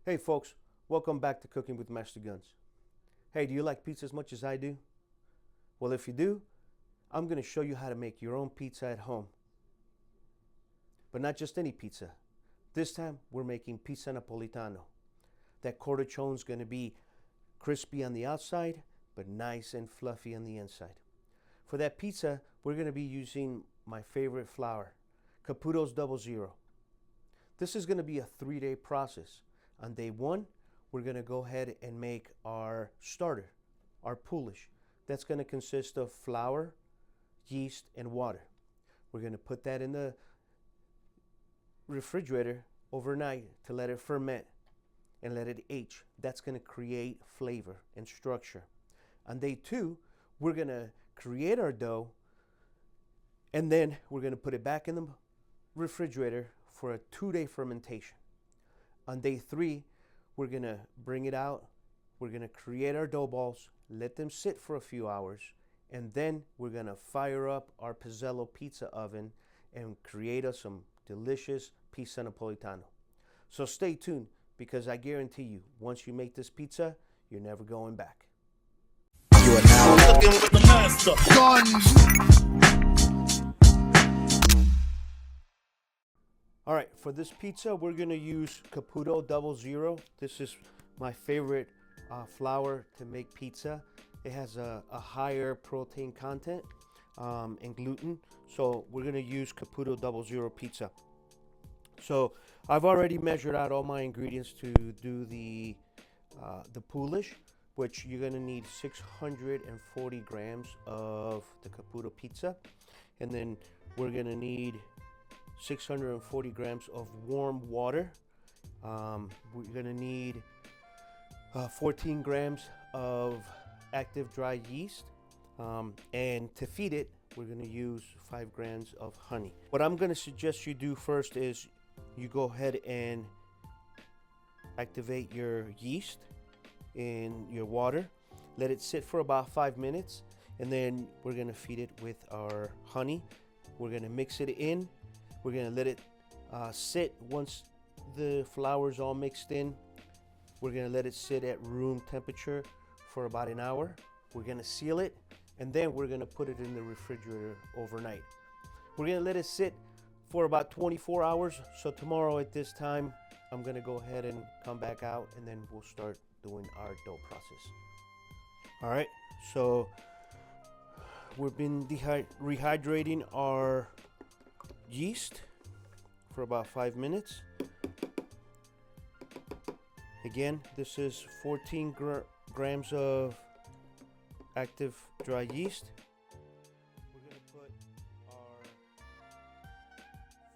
Hey folks, welcome back to Cooking with Master Guns. Hey, do you like pizza as much as I do? Well, if you do, I'm going to show you how to make your own pizza at home. But not just any pizza. This time we're making pizza napolitano. That cornicione is going to be crispy on the outside, but nice and fluffy on the inside. For that pizza, we're going to be using my favorite flour, Caputo's 00. This is going to be a 3-day process. On day 1, we're going to go ahead and make our starter, our poolish. That's going to consist of flour, yeast, and water. We're going to put that in the refrigerator overnight to let it ferment and let it age. That's going to create flavor and structure. On day 2, we're going to create our dough, and then we're going to put it back in the refrigerator for a 2-day fermentation. On day 3, we're going to bring it out. We're going to create our dough balls, let them sit for a few hours, and then we're going to fire up our Pizzello pizza oven and create us some delicious pizza napolitano. So stay tuned, because I guarantee you, once you make this pizza, you're never going back. You are now cooking with the master. Guns. All right, for this pizza, we're going to use Caputo 00. This is my favorite flour to make pizza. It has a higher protein content and gluten, so we're going to use Caputo 00 pizza. So I've already measured out all my ingredients to do the poolish, which you're going to need 640 grams of the Caputo pizza, and then we're going to need 640 grams of warm water. We're gonna need 14 grams of active dry yeast, and to feed it, we're gonna use 5 grams of honey. What I'm gonna suggest you do first is you go ahead and activate your yeast in your water, let it sit for about 5 minutes, and then we're gonna feed it with our honey. We're gonna mix it in. We're gonna let it sit. Once the flour's all mixed in, we're gonna let it sit at room temperature for about an hour. We're gonna seal it, and then we're gonna put it in the refrigerator overnight. We're gonna let it sit for about 24 hours. So tomorrow at this time, I'm gonna go ahead and come back out, and then we'll start doing our dough process. All right, so we've been rehydrating our yeast for about 5 minutes. Again, this is 14 grams of active dry yeast. We're going to put our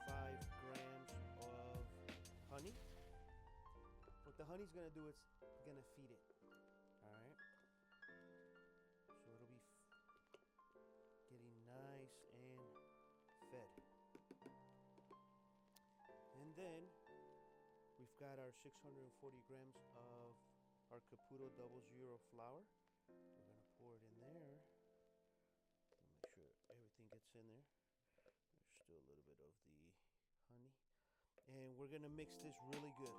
5 grams of honey. What the honey's going to do is going to feed it. All right. So it'll be getting nice and fed. And then we've got our 640 grams of our Caputo 00 flour. We're going to pour it in there. Make sure everything gets in there. There's still a little bit of the honey. And we're going to mix this really good.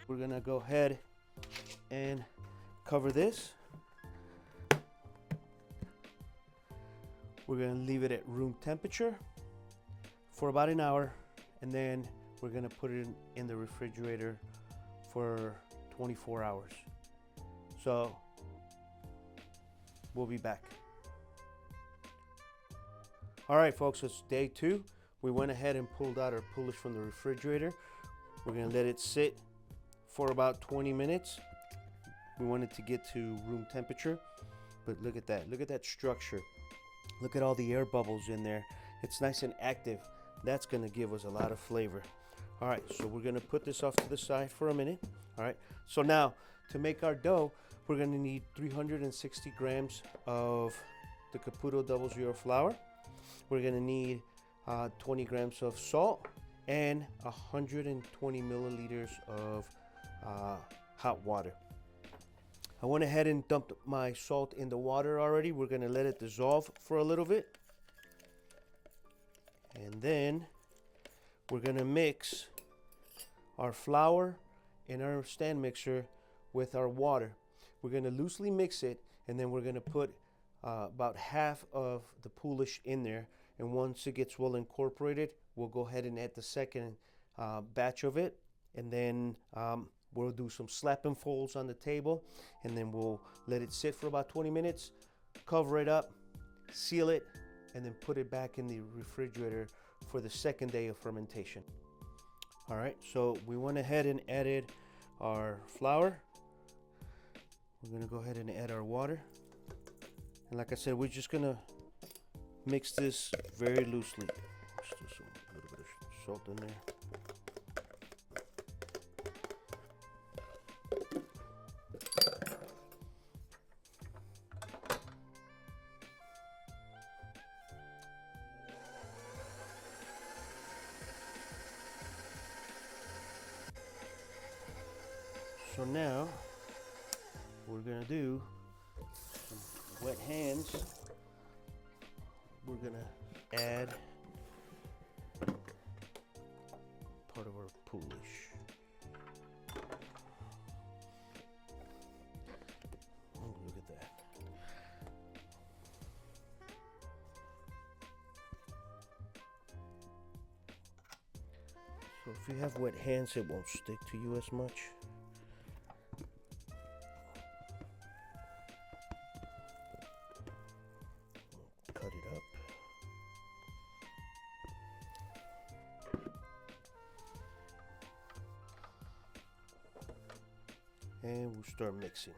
We're gonna go ahead and cover this. We're gonna leave it at room temperature for about an hour, and then we're gonna put it in the refrigerator for 24 hours. So we'll be back. All right, folks, it's day 2. We went ahead and pulled out our poolish from the refrigerator. We're gonna let it sit for about 20 minutes. We want it to get to room temperature. But look at that. Look at that structure. Look at all the air bubbles in there. It's nice and active. That's going to give us a lot of flavor. All right, so we're going to put this off to the side for a minute. All right, so now to make our dough, we're going to need 360 grams of the Caputo 00 flour. We're going to need 20 grams of salt and 120 milliliters of hot water. I went ahead and dumped my salt in the water already. We're going to let it dissolve for a little bit. And then we're going to mix our flour in our stand mixer with our water. We're going to loosely mix it, and then we're going to put about half of the poolish in there. And once it gets well incorporated, we'll go ahead and add the second batch of it. And then we'll do some slap and folds on the table, and then we'll let it sit for about 20 minutes, cover it up, seal it, and then put it back in the refrigerator for the second day of fermentation. All right, so we went ahead and added our flour. We're gonna go ahead and add our water. And like I said, we're just gonna mix this very loosely. Just do a little bit of salt in there. So now we're gonna do some wet hands. We're gonna add part of our poolish. Oh, look at that. So if you have wet hands, it won't stick to you as much. Cut it up. And we'll start mixing.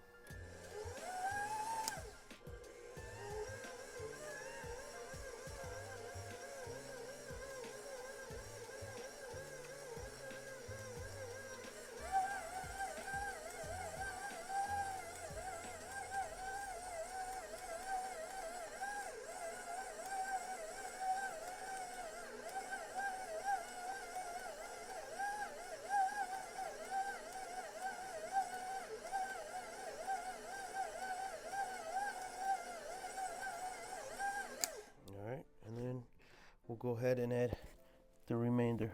We'll go ahead and add the remainder.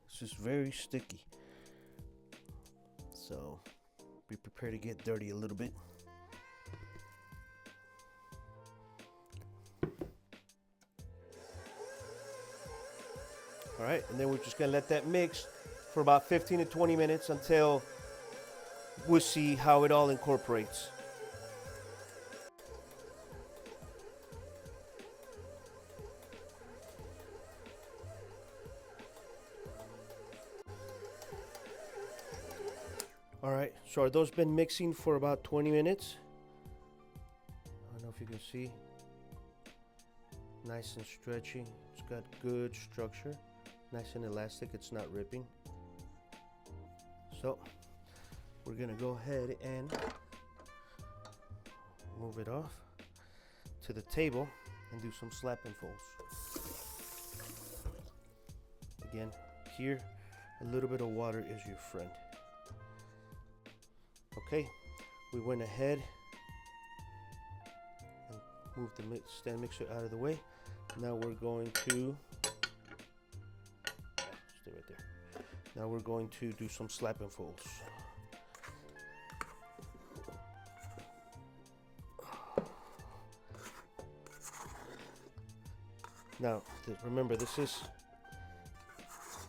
This is very sticky, so be prepared to get dirty a little bit. All right, and then we're just gonna let that mix for about 15 to 20 minutes until we'll see how it all incorporates. All right, so our dough's been mixing for about 20 minutes. I don't know if you can see. Nice and stretchy. It's got good structure. Nice and elastic, it's not ripping. So we're gonna go ahead and move it off to the table and do some slap and folds. Again, here, a little bit of water is your friend. Okay, we went ahead and moved the stand mixer out of the way. Now we're going to stay right there. Now we're going to do some slap and folds. Now remember, this is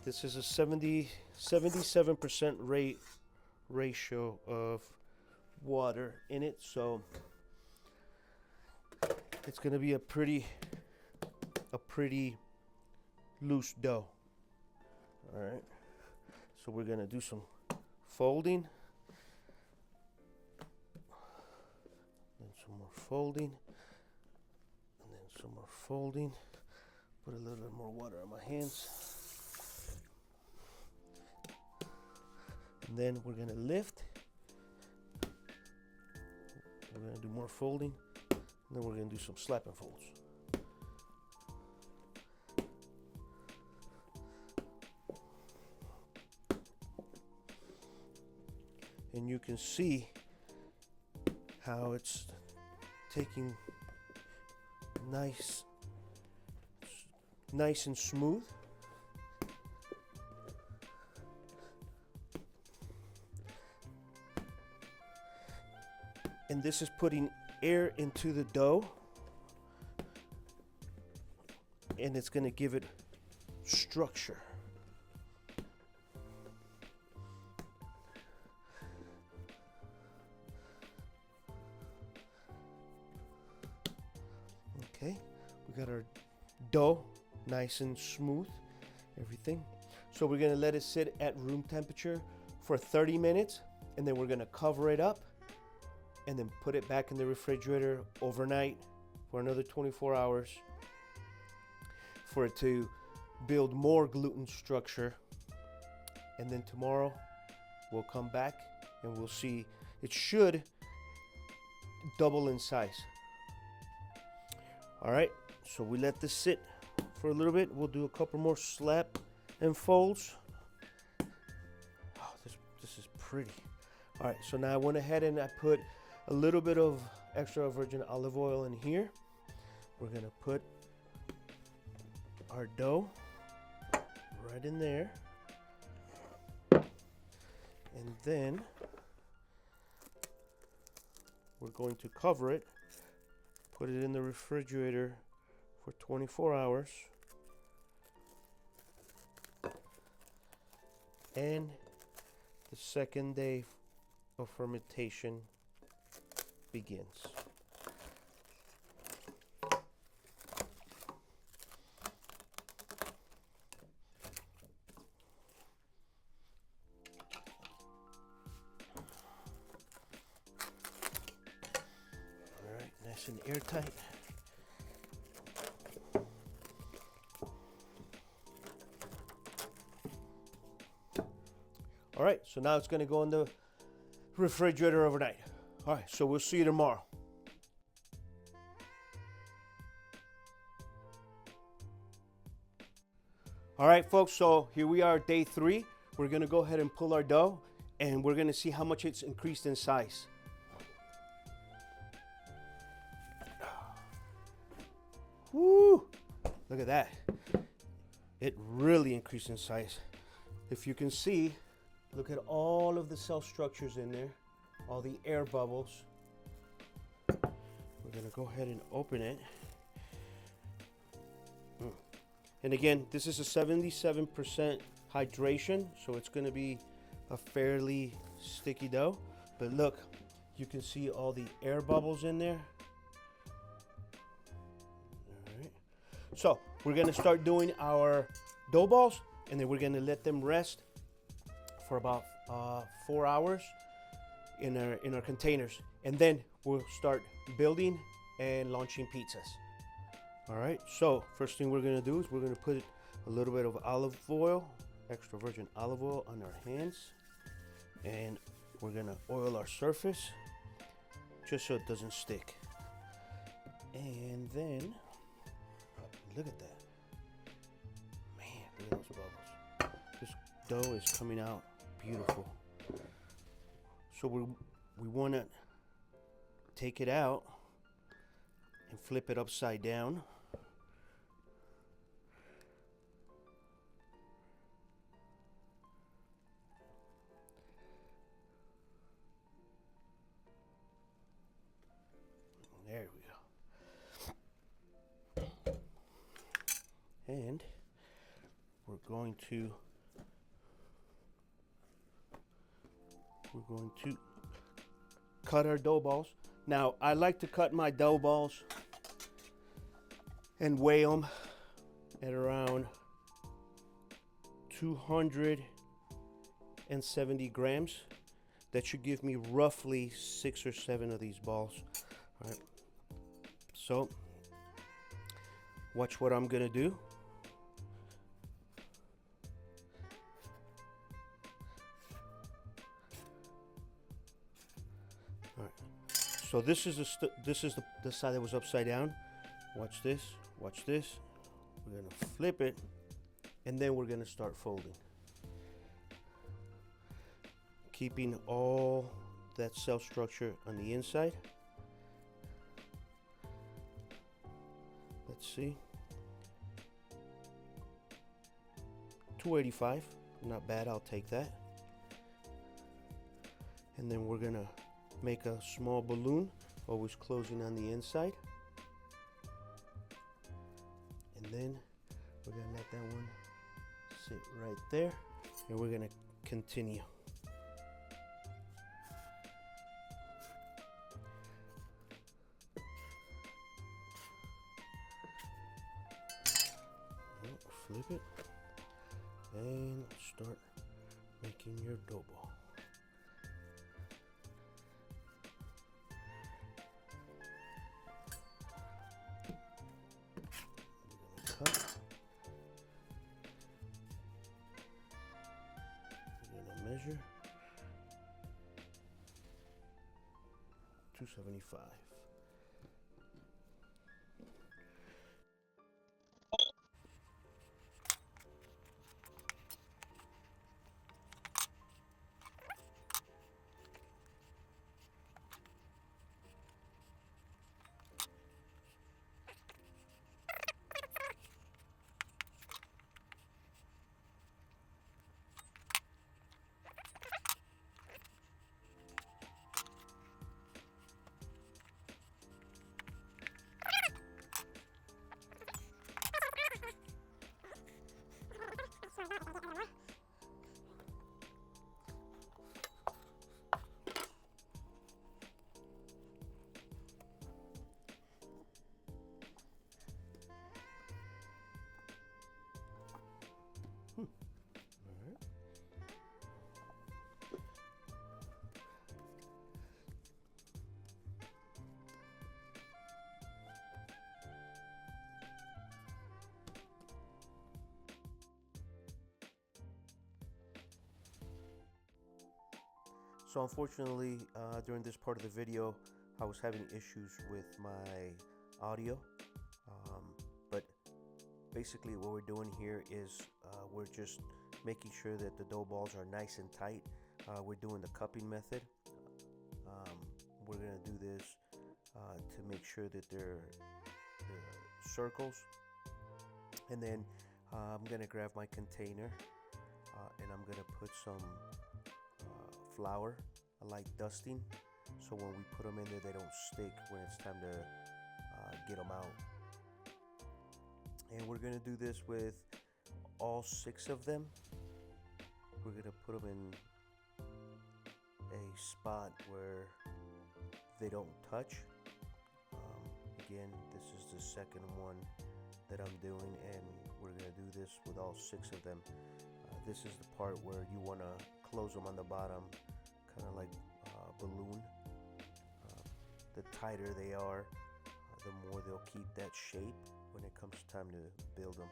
This is a 77% ratio of water in it, so it's going to be a pretty loose dough. All right, so we're going to do some folding, then some more folding, and then some more folding. Put a little bit more water on my hands. And then we're going to lift. We're going to do more folding. And then we're going to do some slap and folds. And you can see how it's taking nice and smooth. And this is putting air into the dough, and it's going to give it structure. Okay, we got our dough nice and smooth, everything. So we're going to let it sit at room temperature for 30 minutes, and then we're going to cover it up and then put it back in the refrigerator overnight for another 24 hours for it to build more gluten structure. And then tomorrow we'll come back and we'll see it should double in size. All right, so we let this sit for a little bit. We'll do a couple more slap and folds. Oh, this is pretty. All right, so now I went ahead and I put a little bit of extra virgin olive oil in here. We're gonna put our dough right in there. And then we're going to cover it, put it in the refrigerator for 24 hours. And the second day of fermentation begins. All right, nice and airtight. All right, so now it's going to go in the refrigerator overnight. All right, so we'll see you tomorrow. All right, folks, so here we are, day 3. We're gonna go ahead and pull our dough, and we're gonna see how much it's increased in size. Woo! Look at that. It really increased in size. If you can see, look at all of the cell structures in there. All the air bubbles. We're gonna go ahead and open it. And again, this is a 77% hydration, so it's gonna be a fairly sticky dough. But look, you can see all the air bubbles in there. All right. So we're gonna start doing our dough balls, and then we're gonna let them rest for about 4 hours in our containers, and then we'll start building and launching pizzas. All right, so first thing we're gonna do is we're gonna put a little bit of olive oil, extra virgin olive oil, on our hands, and we're gonna oil our surface just so it doesn't stick. And then look at that, man, look at those bubbles. This dough is coming out beautiful. So we want to take it out and flip it upside down. There we go. And we're going to we're going to cut our dough balls. Now, I like to cut my dough balls and weigh them at around 270 grams. That should give me roughly 6 or 7 of these balls. All right. So, watch what I'm gonna do. All right. So this is the side that was upside down. Watch this. Watch this. We're gonna flip it, and then we're gonna start folding, keeping all that cell structure on the inside. Let's see. 285, not bad, I'll take that. And then we're gonna make a small balloon, always closing on the inside. And then we're gonna let that one sit right there, and we're gonna continue. Flip it and start making your dough ball. We're gonna cut. We're gonna measure 275. So unfortunately, during this part of the video, I was having issues with my audio. But basically what we're doing here is we're just making sure that the dough balls are nice and tight. We're doing the cupping method. We're gonna do this to make sure that they're circles. And then I'm gonna grab my container and I'm gonna put some flour. I like dusting, so when we put them in there, they don't stick when it's time to get them out. And we're gonna do this with all 6 of them. We're gonna put them in a spot where they don't touch. Again, this is the second one that I'm doing, and we're gonna do this with all 6 of them. This is the part where you want to close them on the bottom, kind of like balloon. The tighter they are, the more they'll keep that shape when it comes time to build them.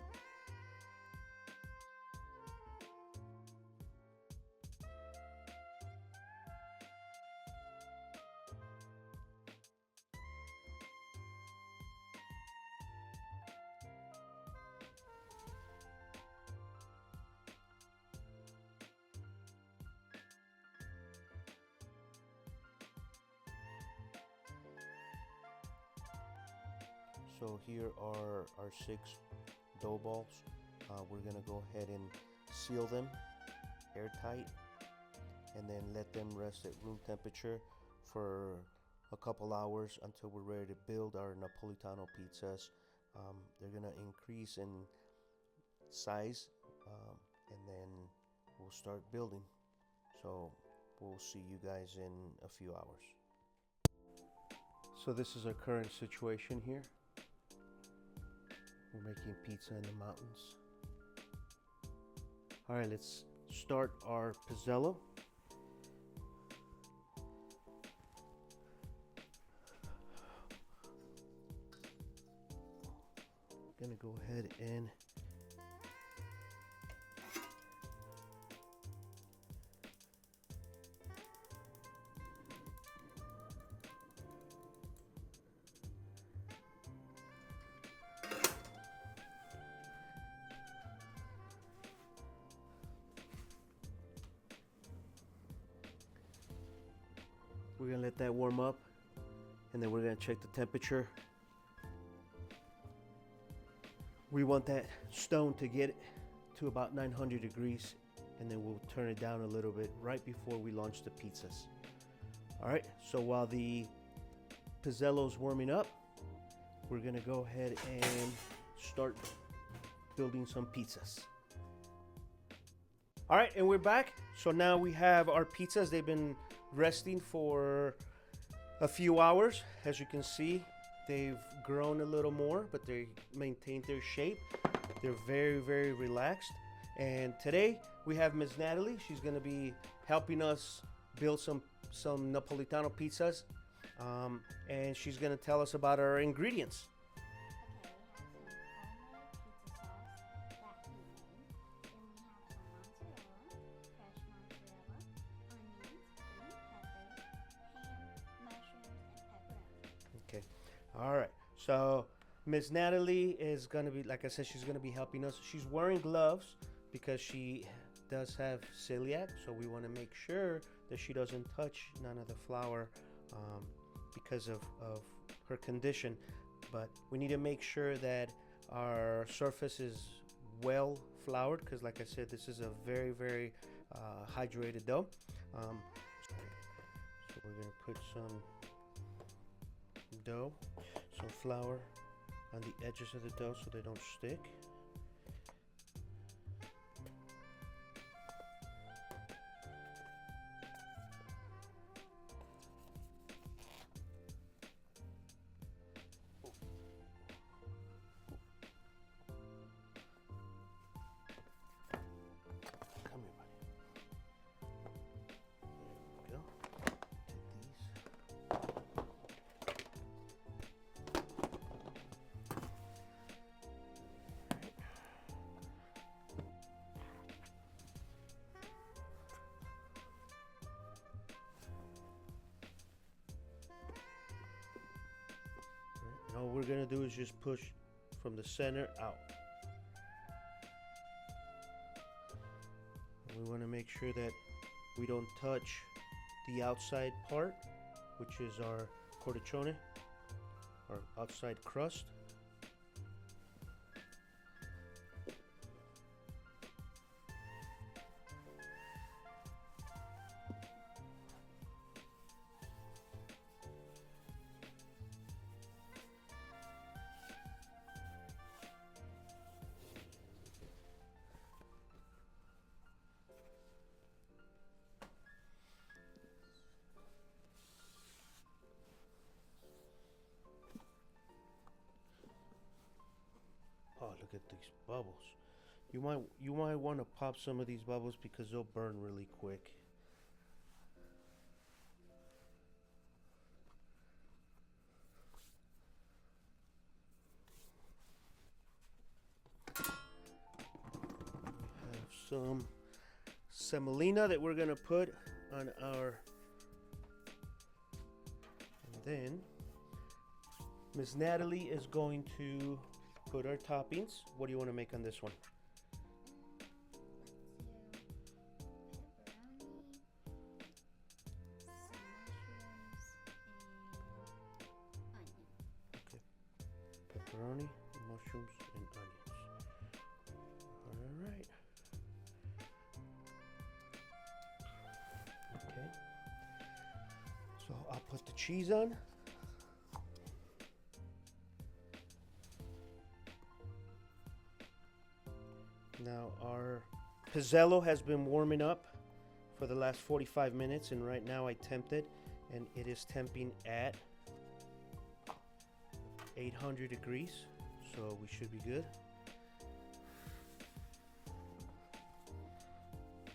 So here are our 6 dough balls. We're gonna go ahead and seal them airtight and then let them rest at room temperature for a couple hours until we're ready to build our Neapolitan pizzas. They're gonna increase in size and then we'll start building. So we'll see you guys in a few hours. So this is our current situation here. We're making pizza in the mountains. All right, let's start our Pizzello. Gonna go ahead and we're gonna let that warm up, and then we're gonna check the temperature. We want that stone to get to about 900 degrees, and then we'll turn it down a little bit right before we launch the pizzas. All right, so while the Pizzello's warming up, we're gonna go ahead and start building some pizzas. All right, and we're back. So now we have our pizzas. They've been resting for a few hours. As you can see, they've grown a little more, but they maintained their shape. They're very, very relaxed. And today we have Miss Natalie. She's gonna be helping us build some Neapolitan pizzas. And she's gonna tell us about our ingredients. All right, so Miss Natalie is gonna be, like I said, she's gonna be helping us. She's wearing gloves because she does have celiac, so we want to make sure that she doesn't touch none of the flour because of her condition. But we need to make sure that our surface is well floured because, like I said, this is a very, very hydrated dough. So we're gonna put some dough, some flour on the edges of the dough so they don't stick. Come here, buddy. There we go. Get these. And all we're gonna do is just push from the center out. And we want to make sure that we don't touch the outside part, which is our cornicione, our outside crust. Oh, look at these bubbles. You might want to pop some of these bubbles because they'll burn really quick. We have some semolina that we're gonna put on our, and then Miss Natalie is going to put our toppings. What do you want to make on this one? Okay. Pepperoni, mushrooms, and onions. All right. Okay. So I'll put the cheese on. Now our Pizzello has been warming up for the last 45 minutes, and right now I temped it, and it is temping at 800 degrees, so we should be good.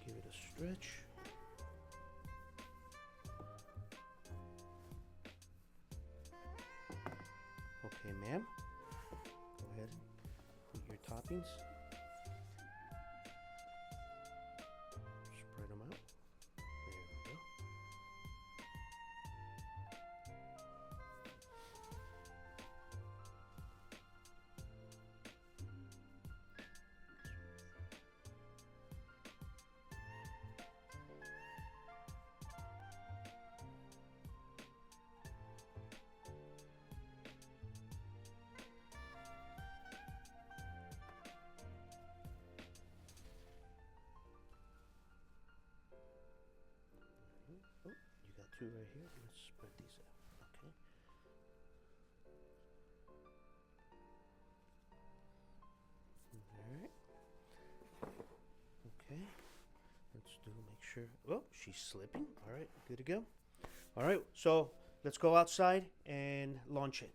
Give it a stretch. Okay, ma'am, go ahead and put your toppings. Spread them out. There we go. Oh, you got two right here. Let's spread these out. Okay. All right. Okay. Let's make sure. Oh, she's slipping. All right. Good to go. All right. So let's go outside and launch it.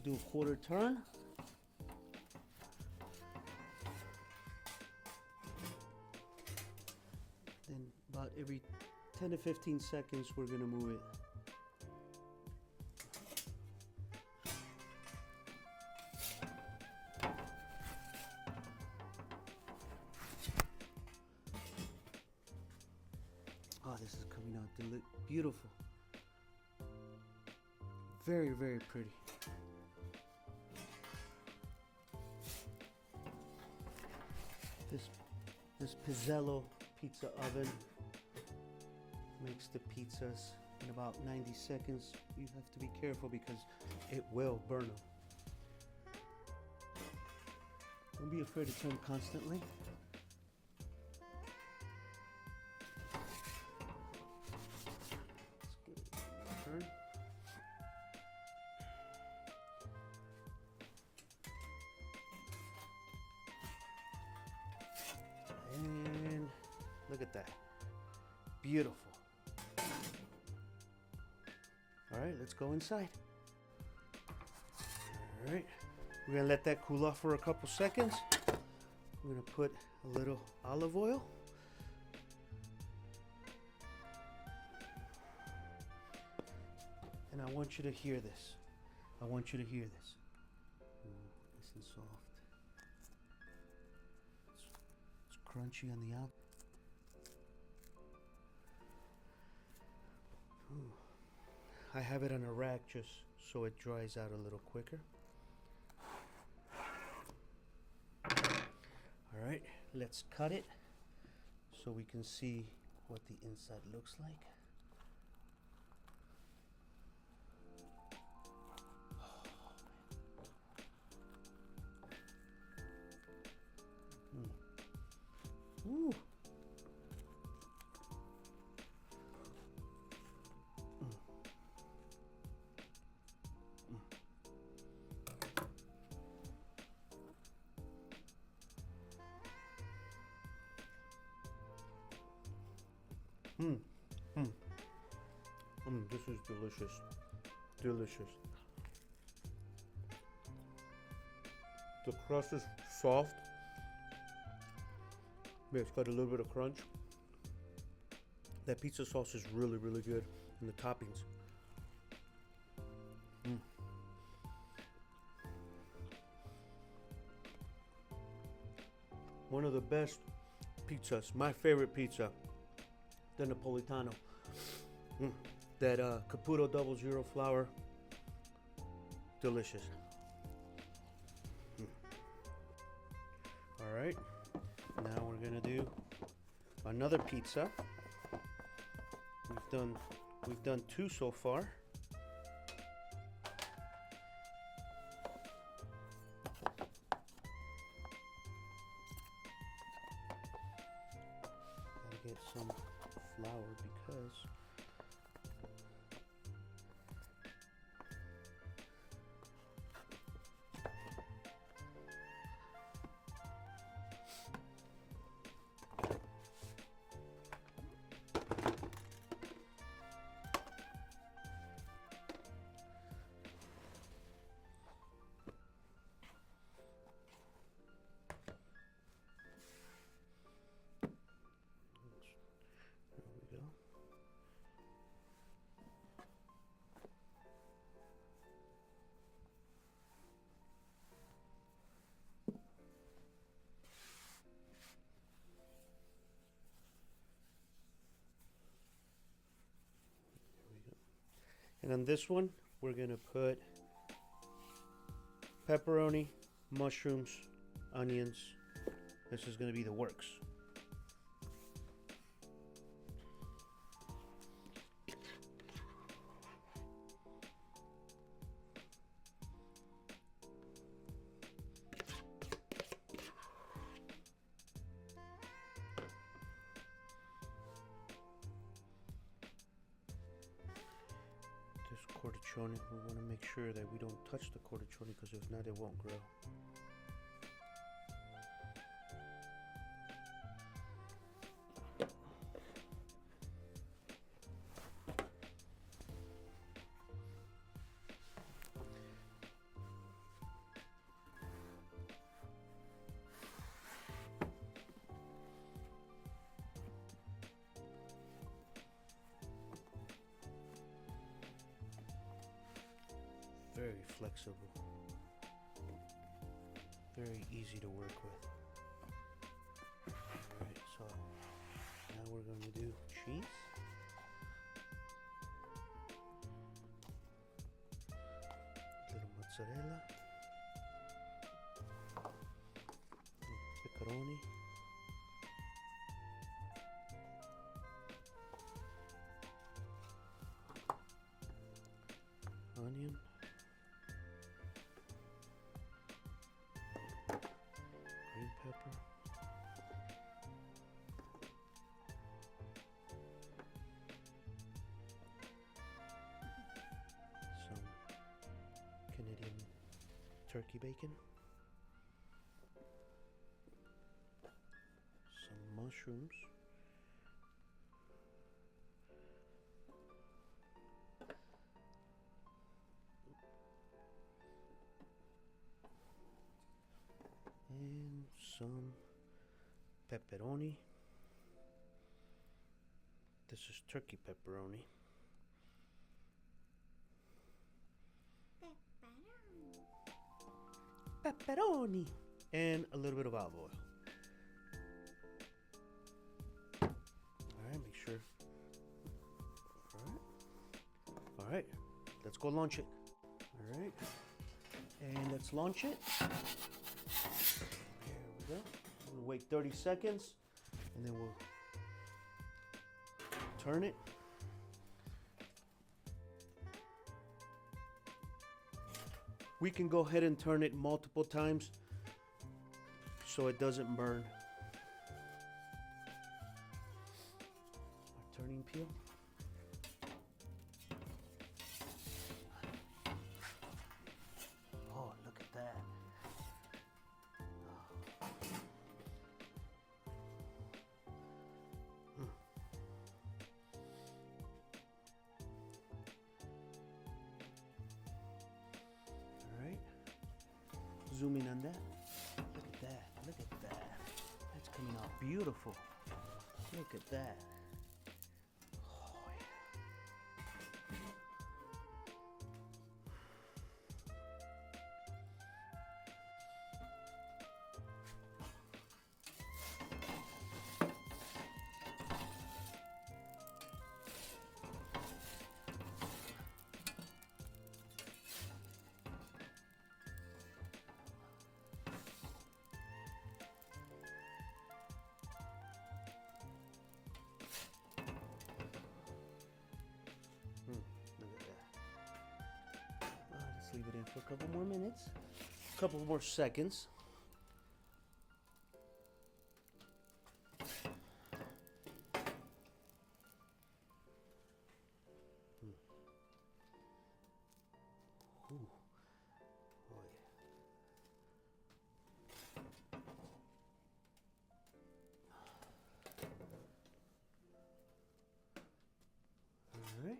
Do a quarter turn. Then about every 10 to 15 seconds we're going to move it. Oh, this is coming out beautiful. Very, very pretty. This Pizzello Pizza oven makes the pizzas in about 90 seconds. You have to be careful because it will burn them. Don't be afraid to turn constantly. Let's give it a turn. And look at that. Beautiful. All right, let's go inside. All right, we're gonna let that cool off for a couple seconds. We're gonna put a little olive oil. And I want you to hear this. I want you to hear this. Ooh, nice and soft. Crunchy on the outside. I have it on a rack just so it dries out a little quicker. All right, let's cut it so we can see what the inside looks like. Ooh. This is delicious. Delicious. The crust is soft. Yeah, it's got a little bit of crunch. That pizza sauce is really, really good. And the toppings. One of the best pizzas, my favorite pizza, the Napolitano. That Caputo 00 flour, delicious. All right, now we're gonna do another pizza. We've done two so far. some flour because there we go. And on this one, we're gonna put pepperoni, mushrooms, onions. This is gonna be the works. This cornicione, we want to make sure that we don't touch the cornicione because if not, it won't grow. Very flexible, very easy to work with. Alright, so now we're going to do cheese. Little mozzarella, pepperoni, onion, green pepper, some Canadian turkey bacon, some mushrooms, and some pepperoni. This is turkey pepperoni. Pepperoni! And a little bit of olive oil. Alright, make sure. Alright, let's go launch it. Alright, and let's launch it. There we go. We'll wait 30 seconds and then we'll turn it. We can go ahead and turn it multiple times so it doesn't burn. Our turning peel. Oh, look at that. Zoom in on that. Look at that. Look at that. That's coming out beautiful. Look at that. Oh, yeah. Look at that. Let's leave it in for a couple more minutes. A couple more seconds. Ooh. Oh, yeah.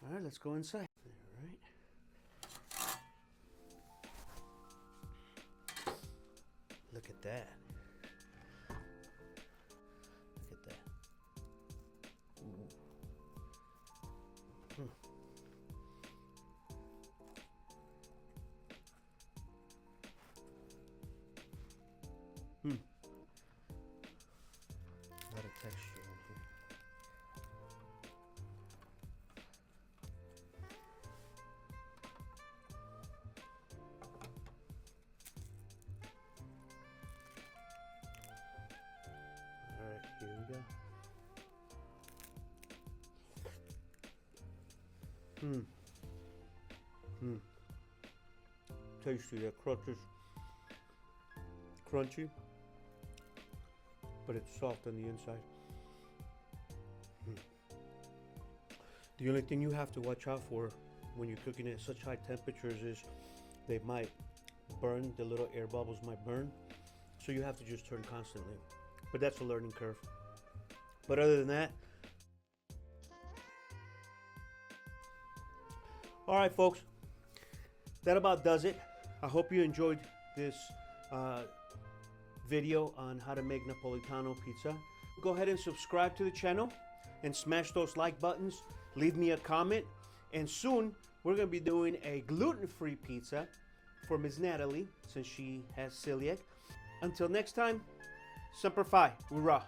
All right, let's go inside. All right. Look at that. Look at that. Ooh. A lot of texture in here. All right, here we go. Tasty. That crust is crunchy, but it's soft on the inside. The only thing you have to watch out for when you're cooking it at such high temperatures is they might burn, the little air bubbles might burn. So you have to just turn constantly. But that's a learning curve. But other than that, all right, folks, that about does it. I hope you enjoyed this video on how to make Napolitano pizza. Go ahead and subscribe to the channel and smash those like buttons. Leave me a comment. And soon, we're going to be doing a gluten-free pizza for Ms. Natalie, since she has celiac. Until next time, Semper Fi. Hoorah.